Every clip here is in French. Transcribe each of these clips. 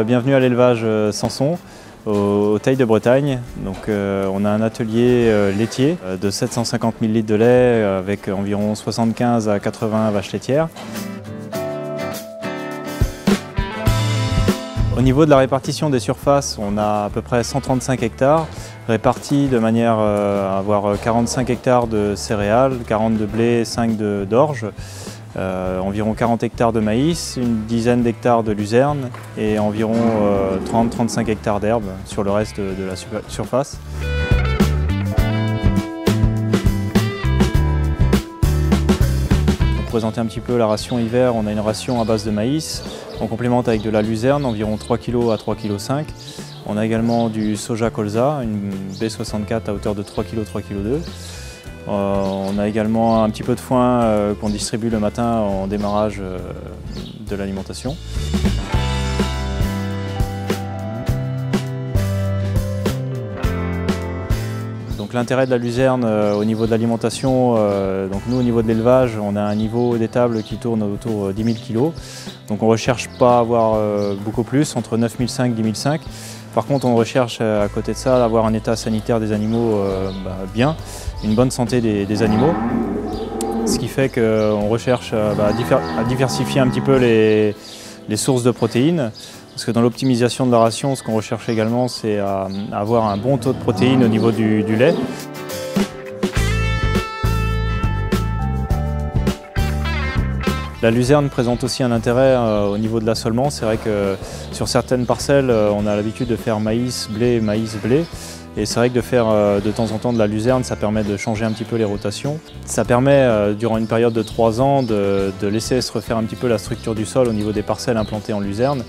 Bienvenue à l'élevage Samson, au Teil de Bretagne. Donc, on a un atelier laitier de 750 000 litres de lait avec environ 75 à 80 vaches laitières. Au niveau de la répartition des surfaces, on a à peu près 135 hectares, répartis de manière à avoir 45 hectares de céréales, 40 de blé, 5 d'orge, environ 40 hectares de maïs, une dizaine d'hectares de luzerne et environ 30-35 hectares d'herbe sur le reste de la surface. Pour présenter un petit peu la ration hiver, on a une ration à base de maïs. On complémente avec de la luzerne, environ 3 kg à 3,5 kg. On a également du soja colza, une B64 à hauteur de 3 kg, 3,2 kg. On a également un petit peu de foin qu'on distribue le matin en démarrage de l'alimentation. Donc l'intérêt de la luzerne au niveau de l'alimentation, donc nous au niveau de l'élevage, on a un niveau d'étable qui tourne autour de 10 000 kg. Donc on ne recherche pas à avoir beaucoup plus, entre 9 500 et 10 500. Par contre on recherche à côté de ça d'avoir un état sanitaire des animaux bien, une bonne santé des animaux. Ce qui fait qu'on recherche à diversifier un petit peu les sources de protéines. Parce que dans l'optimisation de la ration, ce qu'on recherche également, c'est à avoir un bon taux de protéines au niveau du lait. La luzerne présente aussi un intérêt au niveau de l'assolement. C'est vrai que sur certaines parcelles, on a l'habitude de faire maïs, blé, Et c'est vrai que de faire de temps en temps de la luzerne, ça permet de changer un petit peu les rotations. Ça permet, durant une période de 3 ans, de laisser se refaire un petit peu la structure du sol au niveau des parcelles implantées en luzerne.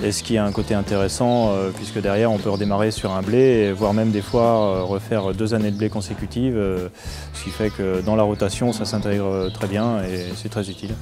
Et ce qui a un côté intéressant, puisque derrière on peut redémarrer sur un blé, voire même des fois refaire 2 années de blé consécutives, ce qui fait que dans la rotation ça s'intègre très bien et c'est très utile.